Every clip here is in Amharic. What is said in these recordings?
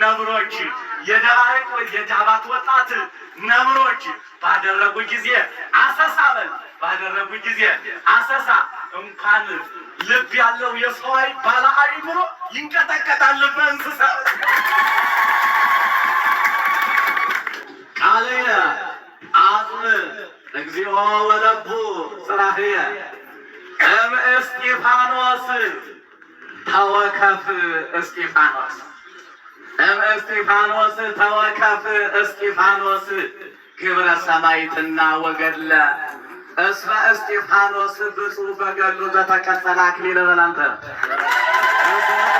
ነብሮች የደባርቅ የጃባት ወጣት ነብሮች ባደረጉ ጊዜ አሰሳበል ባደረጉ ጊዜ አሰሳ እንኳን ልብ ያለው የሰው ባለ አይምሮ ይንቀጠቀጣል በእንስሳ ቃልየ አጽም እግዚኦ ወለቡ ጽራህየ እስጢፋኖስ ተወከፍ እስጢፋኖስ እስጢፋኖስ ተወከፍ እስጢፋኖስ ግብረ ሰማይትና ወገድለ እስመ እስጢፋኖስ ብፁዕ በገድሉ ዘተቀጸለ አክሊለ በላንተ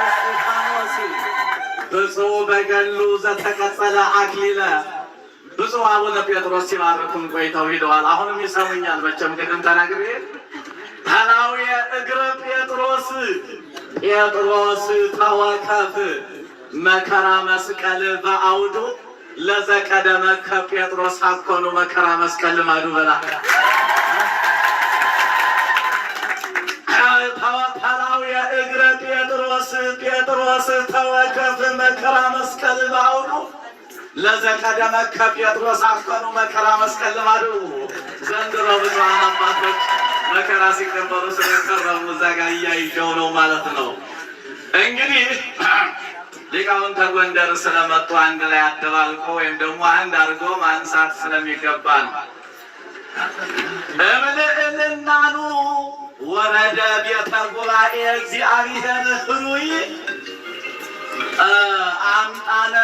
እስጢፋኖስ ብፁዕ በገድሉ ዘተቀጸለ አክሊለ ብፁዕ አቡነ ጴጥሮስ ሲባርኩን ቆይተው ሂደዋል። አሁንም ይሰሙኛል። መቼም ቅድም ተናግሬ ተላውየ እግረ ጴጥሮስ ጴጥሮስ ተወከፍ መከራ መስቀል በአውዱ ለዘቀደመ ከጴጥሮስ አኮኑ መከራ መስቀል ልማዱ በላ ተላውየ እግረ ጴጥሮስ ተወከፍ መከራ መስቀል በአውዱ ለዘቀደመ ከጴጥሮስ አኮኑ መከራ መስቀል ልማዱ። ዘንድሮ ብዙኃን አባቶች መከራ ሲቀበሉ ስለከረሙ እዛ ጋር እያይዘው ነው ማለት ነው። እንግዲህ ሊቃውንተ ጎንደር ስለመጡ አንድ ላይ አደባልቆ ወይም ደግሞ አንድ አድርጎ ማንሳት ስለሚገባ ነው። እምልዕልናኑ ወረደ ቤተ ጉባኤ እግዚአብሔር ህሩይ አምጣነ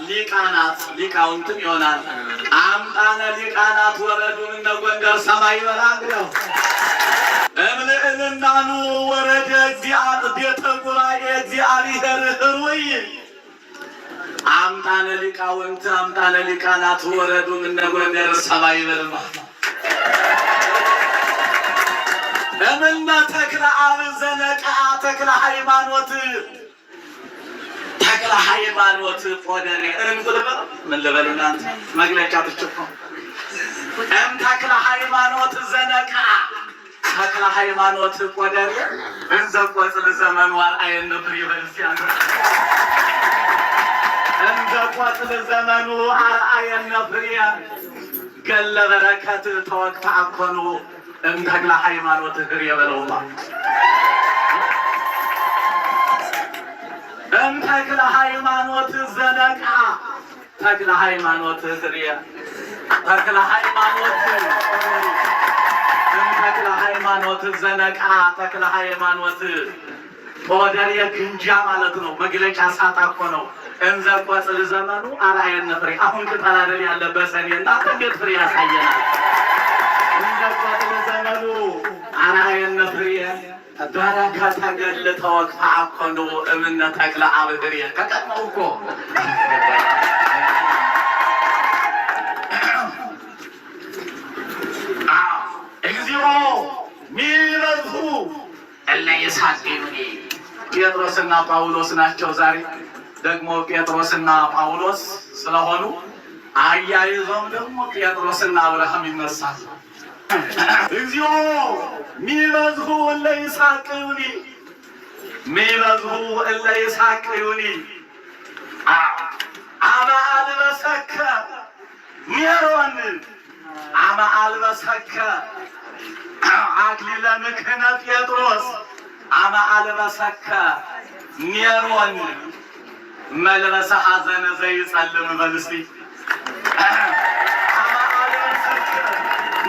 ሊቃናት ሊቃውንትም ይሆናል። አምጣነ ሊቃናት ወረዱን እነ ጎንደር ሰማይ በላ እንግዲያው እምልዕልናኑ ወረደ ቤተ ጉባኤ እግዚአብሔር ህሩይ አምጣነ ሊቃውንት አምጣነ ሊቃናት ወረዱን እነ ጎንደር ሰማይ በልማ እምነ ተክለ አብ ዘነቃ ተክለ ሃይማኖት ተክለ ሃይማኖት ቆደሬ ምን ልበል እናንተ መግለጫ ብቻ ተክለ ሃይማኖት ዘነቃ ተክለ ሃይማኖት ቆደሬ እንዘ ቆጽል ዘመኑ አርአየነ ፍሬ በልሲያን እንዘ ቆጽል ዘመኑ አርአየነ ፍሬ ገለ በረከት ተወክፈ አኮኑ ተክለ ሃይማኖት ፍሬ በለውማ ተክለ ሃይማኖት ዘነቃ ተክለ ሃይማኖት ፍሬ ተክለ ሃይማኖት ተክለ ሃይማኖት ዘነቃ ተክለ ሃይማኖት ቆደሬ ግንጃ ማለት ነው። መግለጫ ሳታ እኮ ነው። እንዘ ቆጽል ዘመኑ አርአየነ ፍሬ አሁን ቅጠል አይደል ያለበት ሰኔና እንዴት ፍሬ ያሳየናል? እንዘ ቆጽል ዘመኑ አርአየነ ፍሬ በረከተ ገድል ተወክፈ አኮኑ እምነ ተክለ አብ ፍሬ ከቀድሞው እኮ እግዚኦ ሚበዙ እለ ይሳቅዩኒ ጴጥሮስና ጳውሎስ ናቸው። ዛሬ ደግሞ ጴጥሮስና ጳውሎስ ስለሆኑ አያይዘውም ደግሞ ጴጥሮስና አብርሃም ይነሳል። እግዚኦ ሚበዙ እለ ይሳቅዩኒ ሚበዙ እለ ይሳቅዩኒ አመ አልበሰከ ኔሮን አመ አልበሰከ አክሊለ ምክህነ ጴጥሮስ አመ አልበሰከ ኔሮን መልበሰ ሐዘነ ዘይጸልም በልስቲ አመ አልበሰከ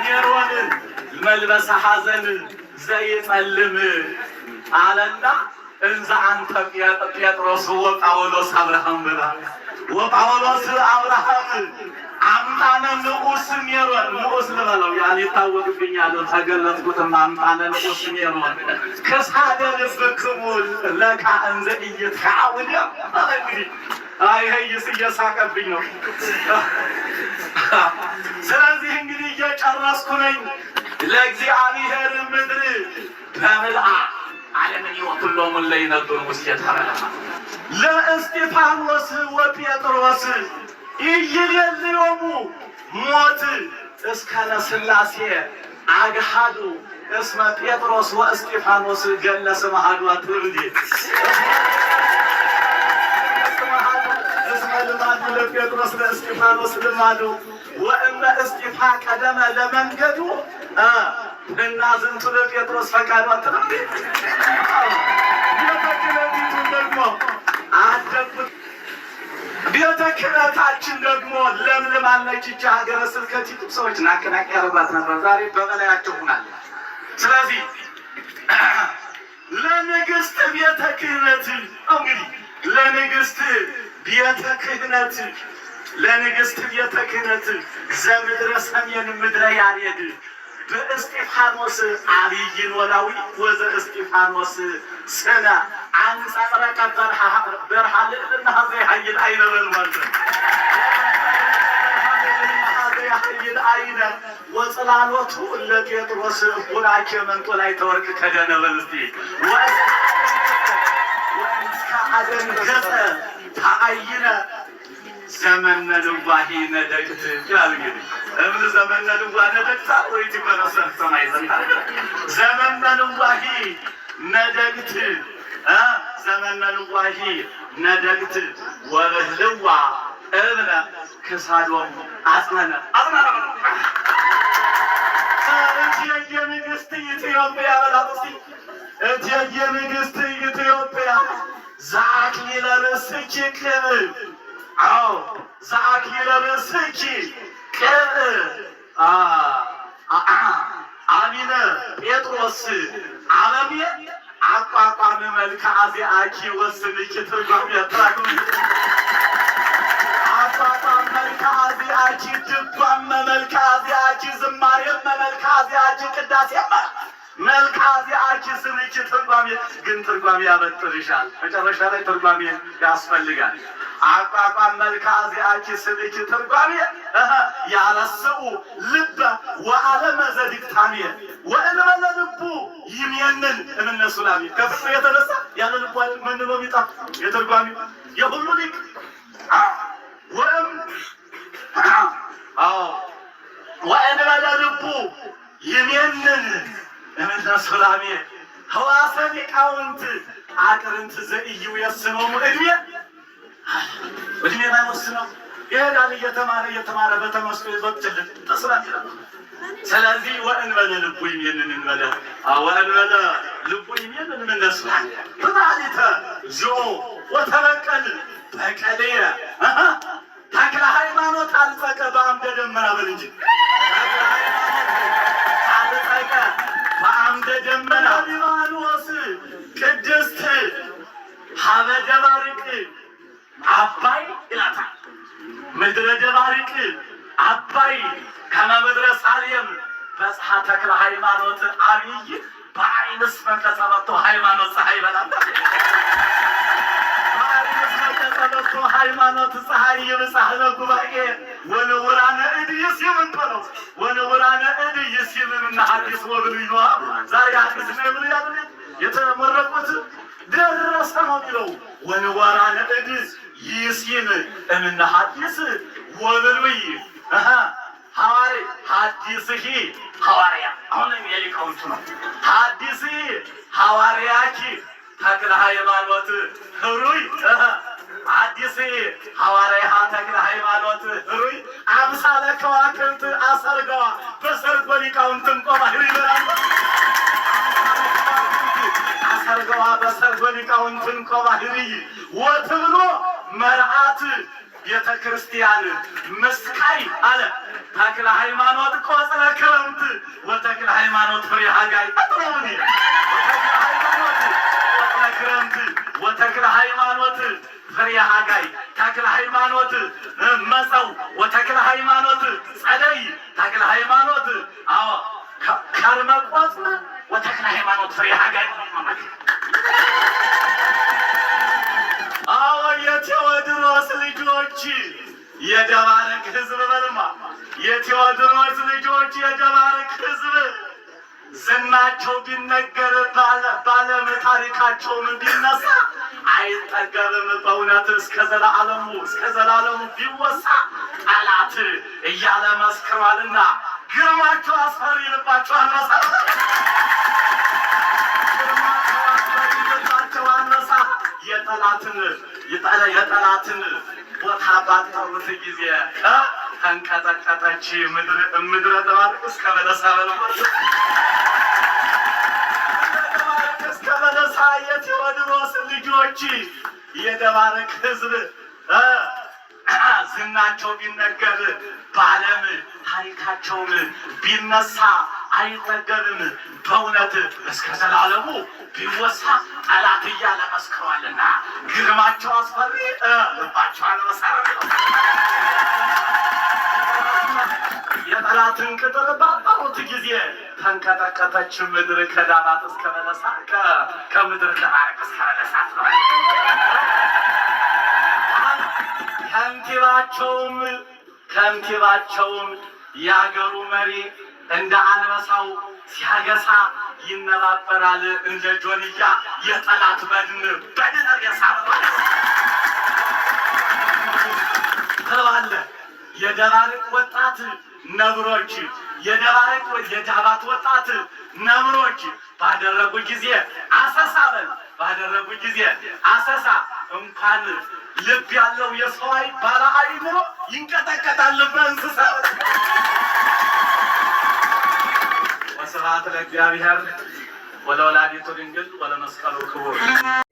ኔሮን መልበሰ ሐዘን ዘይጸልም አለና እንዘ አንተ ጴጥሮስ ወጳውሎስ አብርሃም ብላ ወጳውሎስ አብርሃም አምጣነ ንዑስ ኔሮን ንዑስ ልበለው ያን ይታወቅብኛል ተገለጽኩትም አምጣነ ንዑስ ኔሮን ከሳደ ልብክሙ ለካ እንዘ ኢይትከዓውደ እንግዲህ ይሄስ እየሳቀብኝ ነው። ስለዚህ እንግዲህ እየጨረስኩ ነኝ። ለእግዚአብሔር ምድር በምልአ ዓለምን ይወክሎሙ ለይነብሩ ውስቴታ ለእስጢፋኖስ ወጴጥሮስ ኢይሌልዮሙ ሞት እስከነ ሥላሴ አግሃዱ እስመ ጴጥሮስ ወእስጢፋኖስ ገለ ስመ ሀዱ አትብዲ ለጴጥሮስ ለእስጢፋኖስ ልማዱ ወእመ እስጢፋ ቀደመ ለመንገዱ እና ዝንቱ ለጴጥሮስ ፈቃዱ አትልም። ቤተ ክህነቲቱን ደግሞ አደጉት። ቤተ ክህነታችን ደግሞ ለምልማለች። ይህች ሀገረ ስብከቲቱ ሰዎች ናቅናቅ ያረባት ነበር። ዛሬ በበላያቸው ሆናለች። ስለዚህ ለንግሥት ቤተ ክህነት እንግዲህ ለንግሥት ቤተ ክህነት ዘምድረ ሰሜን ምድረ ያሬድ በእስጢፋኖስ አብይ ኖላዊ ወዘ እስጢፋኖስ ስነ አንጸረቀ በርሃ ልዕልና ዘይሀይል አይነ በልማል ዘይሀይል አይነ ወጽላሎቱ ለጴጥሮስ ሁላኬ መንጦ ላይ ተወርቅ ከደነበል እስቲ ወእስከ አደን ገጸ ተአይነ ዘመነ ልዋሂ ነደቅት ይላል። እንግዲህ እምን ዘመነ ልዋሂ ነደቅት ወይት በረሰት ሰማይ ዘመነ ልዋሂ ነደቅት ዘመነ ልዋሂ ነደቅት ወበህልዋ እብነ ክሳዶም አጽነነ እቴጌ ንግሥት ኢትዮጵያ በላት እስቲ እቴጌ ንግሥት ኢትዮጵያ ዘአክሊለ ርእስኪ ክብር ዘአክሊለ ርእስኪ ክብር አቢነ ጴጥሮስ አበቤ አቋቋም መልክዐ ዚአኪ ወስንኪ ትርጓሜ ትራጉም አቋቋም መልክዐ ዚአኪ ድጓም መልክዐ ዚአኪ ዝማሬም መልክዐ ዚአኪ ቅዳሴም መልክዐ ዚአኪ ስንኪ ትርጓሜ ግን ትርጓሜ ያበጥርሻል። መጨረሻ ላይ ትርጓሜ ያስፈልጋል። አቋቋም መልክዐ ዚአኪ ስንኪ ትርጓሜ ያለስኡ ልበ ወዓለመ ዘዲቅታሜ ወእንበለ ልቡ ይሜንን እምነሱ ላሜ ከፍቅር የተነሳ ያለ ልቡ ምን ነው የሚጠፋ የትርጓሜ የሁሉ ሊቅ ወእንበለ ልቡ ይሜንን እምነሱ ላሜ ህዋሰ ሊቃውንት አቅርንት ዘኢዩ የስኖሙ እድሜ ባይወስነው ይሄዳል እየተማረ በተመስጦ ይዞችልን ተስራት ይላል። ስለዚህ ወእንበለ ልቡ ይሜንን እንበለ ወእንበለ ልቡ ይሜንን እምነሱ ላሜ ተታሊተ ዚኦ ወተበቀል በቀልየ ተክለ ሃይማኖት አልጸቀ በአምደ ደመና በል እንጂ አልጸቀ በአምደ ደመና ሊባኖስ ቅድስት ሀበ ደባርቅ አባይ ይላታል። ምድረ ደባርቅ አባይ ከመ ምድረ ሳሌም በጽሐ ተክለ ሃይማኖት አብይ በአይንስ መቀጸበቶ ሃይማኖት ፀሐይ በላታ በአይንስ ሃይማኖት ፀሐይ ይብጻሕለ ጉባኤ ወንውራነ እድ ይሲም እንበለው ወንውራነ እድ ይሲምና ሐዲስ ወብሉይ ነዋ። ዛሬ ሐዲስ ነው ብሉይ ያለ የተመረቁት ደረሰ ነው የሚለው ወንውራነ እድ ይሲም እምነ ሐዲስ ወብሉይ ሐዋርያ ሐዲስሂ ሐዋርያ አሁንም የሊቃውንቱ ነው። ሐዲስሂ ሐዋርያኪ ተክለ ሃይማኖት ህሩይ ሐዲስሂ ሐዋርያ ተክለ ሃይማኖት ህሩይ አምሳለ ከዋክብት አሰርገዋ በሰርጎ ሊቃውንትን ቆባህሪ ይበላል አሰርገዋ በሰርጎ ሊቃውንትን ቆባህሪ ወትብሎ መርዓት ቤተ ክርስቲያን መስቃይ አለ ተክለ ሃይማኖት ቆጽለ ክረምት ወተክለ ሃይማኖት ፍሬ ሀጋይ አጥሮኒ ወተክለ ሃይማኖት ቆጽለ ክረምት ወተክለ ሃይማኖት ፍሬ ሀጋይ ተክለ ሃይማኖት መጸው ወተክለ ሃይማኖት ጸደይ ተክለ ሃይማኖት ከርመ ቆጽል ወተክለ ሃይማኖት ፍሬ ሀጋይ የቴዎድሮስ ልጆች የደባርቅ ሕዝብ በልማ የቴዎድሮስ ልጆች የደባርቅ ሕዝብ ዝናቸው ቢነገር ባለም ታሪካቸውን ቢነሳ አይጠገብም በእውነት እስከ ዘላለሙ ቢወሳ ጠላት እያለ መስክሯልና ግርማቸው አስፈሪ ልባቸዋል መሳ ግርማቸው አስፈሪ ልባቸዋል መሳ የጠላትን ቦታ ባጠሩት ጊዜ ተንቀጠቀጠች ምድረ ደባርቅ እስከ በለሳ በለስ እስከ በለሳ የቴዎድሮስ ልጆች የደባርቅ ሕዝብ ዝናቸው ቢነገር በዓለም ታሪካቸውም ቢነሳ አይጠገብም። በእውነት እስከ ዘላለሙ ቢወሳ ጠላት እያለ መስክሯልና ግርማቸው አስፈሪ ልባቸው አልመሰረት የጠላትን ቅጥር ባጠሩት ጊዜ ተንቀጠቀጠች ምድር ከዳባት እስከ በለሳ ከምድር ደባርቅ እስከ በለሳ ከንቲባቸውም የአገሩ መሪ እንደ አንበሳው ሲያገሳ ይነባበራል እንደ ጆንያ የጠላት በድን ተባለ። የደባርቅ ወጣት ነብሮች የዳባት ወጣት ነብሮች ባደረጉ ጊዜ አሰሳ እንኳን ልብ ያለው የሰው ባለ አይምሮ ይንቀጠቀጣል በእንስሳ። ወስብሐት ለእግዚአብሔር ወለወላዲቱ ድንግል ወለመስቀሉ ክቡር።